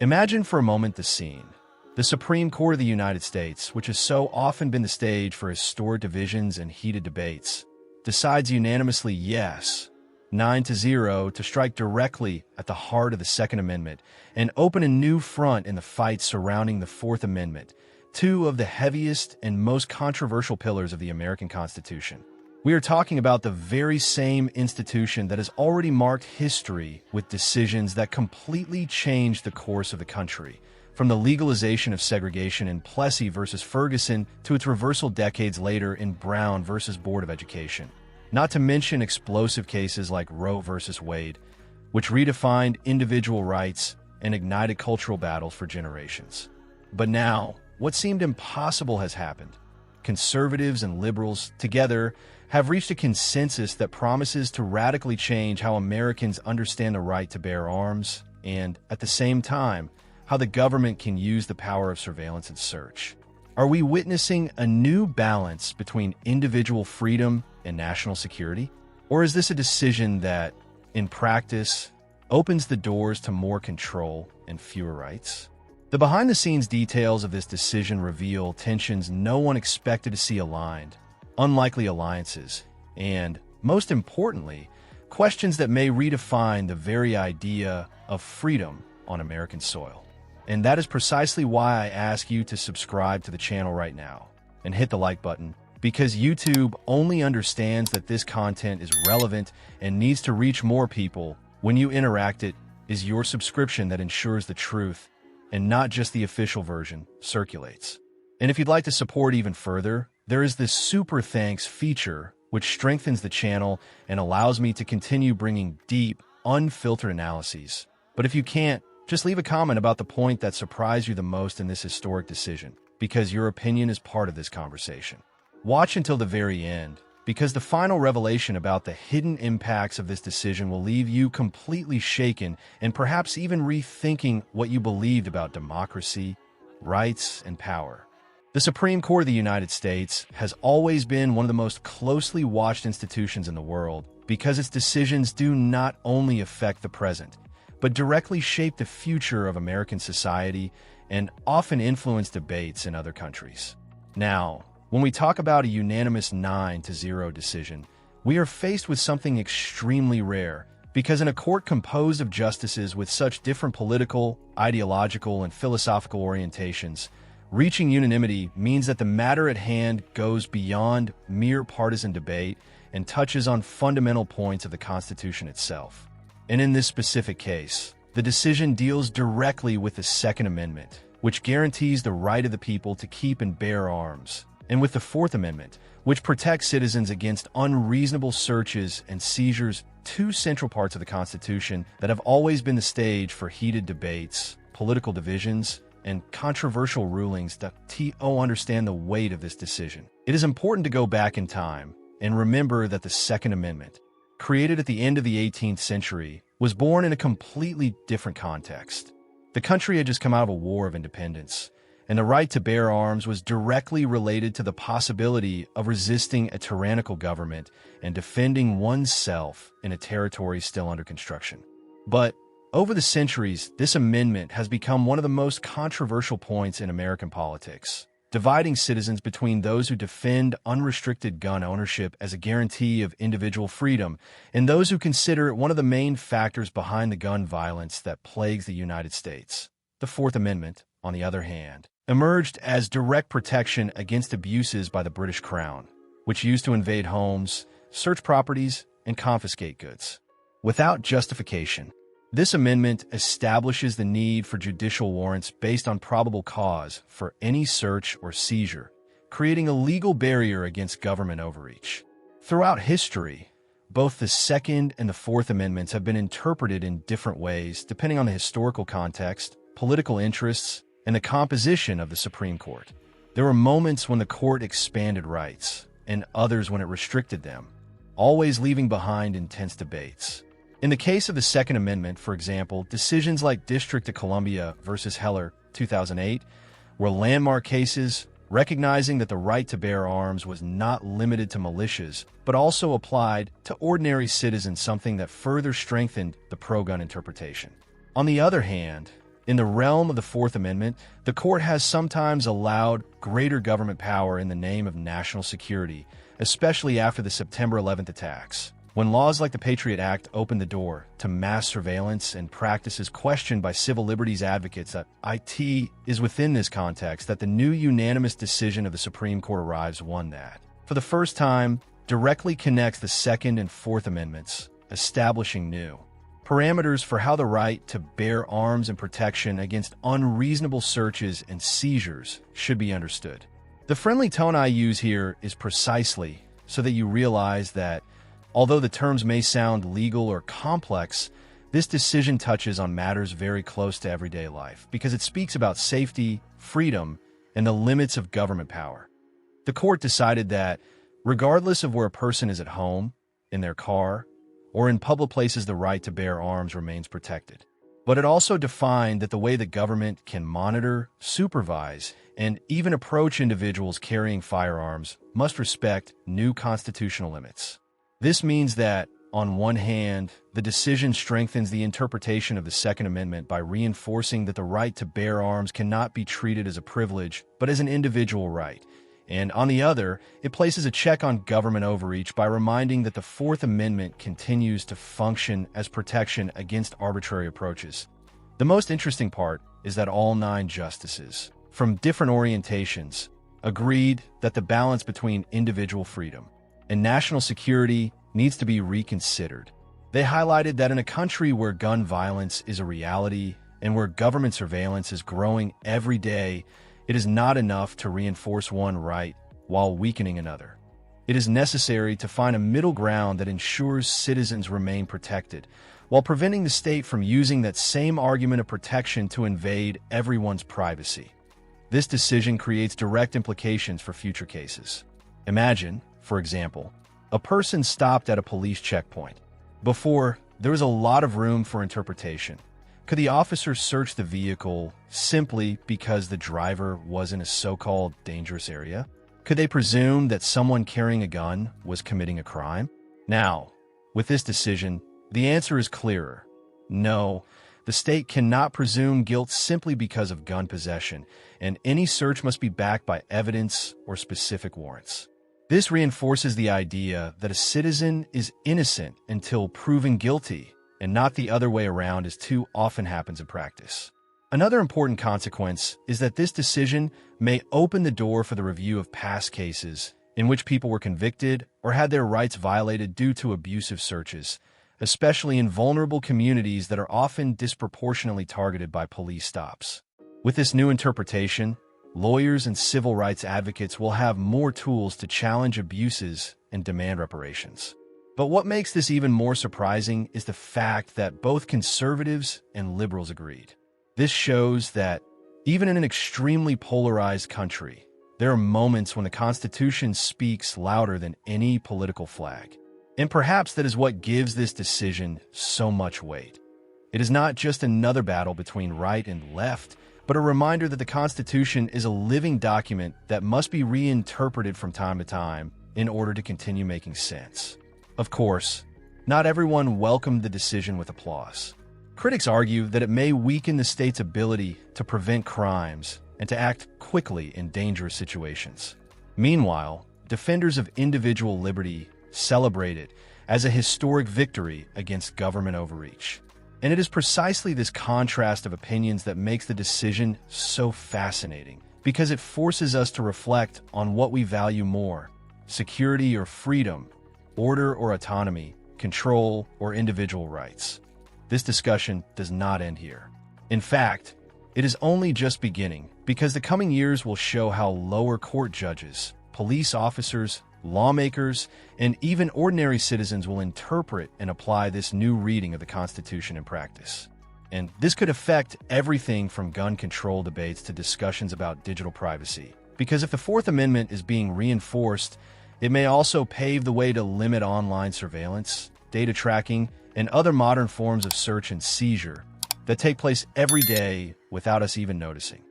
Imagine for a moment the scene. The Supreme Court of the United States, which has so often been the stage for historic divisions and heated debates, decides unanimously yes, 9-0, to strike directly at the heart of the Second Amendment and open a new front in the fight surrounding the Fourth Amendment, two of the heaviest and most controversial pillars of the American Constitution. We are talking about the very same institution that has already marked history with decisions that completely changed the course of the country, from the legalization of segregation in Plessy versus Ferguson to its reversal decades later in Brown versus Board of Education. Not to mention explosive cases like Roe versus Wade, which redefined individual rights and ignited cultural battles for generations. But now, what seemed impossible has happened. Conservatives and liberals, together, have reached a consensus that promises to radically change how Americans understand the right to bear arms and, at the same time, how the government can use the power of surveillance and search. Are we witnessing a new balance between individual freedom and national security? Or is this a decision that, in practice, opens the doors to more control and fewer rights? The behind-the-scenes details of this decision reveal tensions no one expected to see aligned, unlikely alliances, and, most importantly, questions that may redefine the very idea of freedom on American soil. And that is precisely why I ask you to subscribe to the channel right now and hit the like button, because YouTube only understands that this content is relevant and needs to reach more people. When you interact, it is your subscription that ensures the truth and not just the official version circulates. And if you'd like to support even further, there is this super thanks feature which strengthens the channel and allows me to continue bringing deep, unfiltered analyses. But if you can't, just leave a comment about the point that surprised you the most in this historic decision, because your opinion is part of this conversation. Watch until the very end, because the final revelation about the hidden impacts of this decision will leave you completely shaken and perhaps even rethinking what you believed about democracy, rights, and power. The Supreme Court of the United States has always been one of the most closely watched institutions in the world because its decisions do not only affect the present, but directly shape the future of American society and often influence debates in other countries. Now, when we talk about a unanimous 9-0 decision, we are faced with something extremely rare, because in a court composed of justices with such different political, ideological, and philosophical orientations, reaching unanimity means that the matter at hand goes beyond mere partisan debate and touches on fundamental points of the Constitution itself. And in this specific case, the decision deals directly with the Second Amendment, which guarantees the right of the people to keep and bear arms, and with the Fourth Amendment, which protects citizens against unreasonable searches and seizures, two central parts of the Constitution that have always been the stage for heated debates, political divisions, and controversial rulings that understand the weight of this decision. It is important to go back in time and remember that the Second Amendment, created at the end of the 18th century, was born in a completely different context. The country had just come out of a war of independence, and the right to bear arms was directly related to the possibility of resisting a tyrannical government and defending oneself in a territory still under construction. But over the centuries, this amendment has become one of the most controversial points in American politics, dividing citizens between those who defend unrestricted gun ownership as a guarantee of individual freedom and those who consider it one of the main factors behind the gun violence that plagues the United States. The Fourth Amendment, on the other hand, emerged as direct protection against abuses by the British Crown, which used to invade homes, search properties, and confiscate goods. Without justification, this amendment establishes the need for judicial warrants based on probable cause for any search or seizure, creating a legal barrier against government overreach. Throughout history, both the Second and the Fourth Amendments have been interpreted in different ways depending on the historical context, political interests, and the composition of the Supreme Court. There were moments when the court expanded rights, and others when it restricted them, always leaving behind intense debates. In the case of the Second Amendment, for example, decisions like District of Columbia versus Heller, 2008, were landmark cases recognizing that the right to bear arms was not limited to militias, but also applied to ordinary citizens, something that further strengthened the pro-gun interpretation. On the other hand, In the realm of the Fourth Amendment, the court has sometimes allowed greater government power in the name of national security, especially after the September 11th attacks, when laws like the Patriot Act opened the door to mass surveillance and practices questioned by civil liberties advocates. It is within this context that the new unanimous decision of the Supreme Court arrives, one that, for the first time, directly connects the Second and Fourth Amendments, establishing new parameters for how the right to bear arms and protection against unreasonable searches and seizures should be understood. The friendly tone I use here is precisely so that you realize that, although the terms may sound legal or complex, this decision touches on matters very close to everyday life because it speaks about safety, freedom, and the limits of government power. The court decided that, regardless of where a person is at home, in their car, or in public places, the right to bear arms remains protected. But it also defined that the way the government can monitor, supervise, and even approach individuals carrying firearms must respect new constitutional limits. This means that, on one hand, the decision strengthens the interpretation of the Second Amendment by reinforcing that the right to bear arms cannot be treated as a privilege, but as an individual right. And on the other, it places a check on government overreach by reminding that the Fourth Amendment continues to function as protection against arbitrary approaches. The most interesting part is that all 9 justices, from different orientations, agreed that the balance between individual freedom and national security needs to be reconsidered. They highlighted that in a country where gun violence is a reality and where government surveillance is growing every day, it is not enough to reinforce one right while weakening another. It is necessary to find a middle ground that ensures citizens remain protected, while preventing the state from using that same argument of protection to invade everyone's privacy. This decision creates direct implications for future cases. Imagine, for example, a person stopped at a police checkpoint. Before, there was a lot of room for interpretation. Could the officer search the vehicle simply because the driver was in a so-called dangerous area? Could they presume that someone carrying a gun was committing a crime? Now, with this decision, the answer is clearer. No, the state cannot presume guilt simply because of gun possession, and any search must be backed by evidence or specific warrants. This reinforces the idea that a citizen is innocent until proven guilty, and not the other way around, as too often happens in practice. Another important consequence is that this decision may open the door for the review of past cases in which people were convicted or had their rights violated due to abusive searches, especially in vulnerable communities that are often disproportionately targeted by police stops. With this new interpretation, lawyers and civil rights advocates will have more tools to challenge abuses and demand reparations. But what makes this even more surprising is the fact that both conservatives and liberals agreed. This shows that, even in an extremely polarized country, there are moments when the Constitution speaks louder than any political flag. And perhaps that is what gives this decision so much weight. It is not just another battle between right and left, but a reminder that the Constitution is a living document that must be reinterpreted from time to time in order to continue making sense. Of course, not everyone welcomed the decision with applause. Critics argue that it may weaken the state's ability to prevent crimes and to act quickly in dangerous situations. Meanwhile, defenders of individual liberty celebrate it as a historic victory against government overreach. And it is precisely this contrast of opinions that makes the decision so fascinating, because it forces us to reflect on what we value more: security or freedom, order or autonomy, control or individual rights. This discussion does not end here. In fact, it is only just beginning, because the coming years will show how lower court judges, police officers, lawmakers, and even ordinary citizens will interpret and apply this new reading of the Constitution in practice. And this could affect everything from gun control debates to discussions about digital privacy. Because if the Fourth Amendment is being reinforced, it may also pave the way to limit online surveillance, data tracking, and other modern forms of search and seizure that take place every day without us even noticing.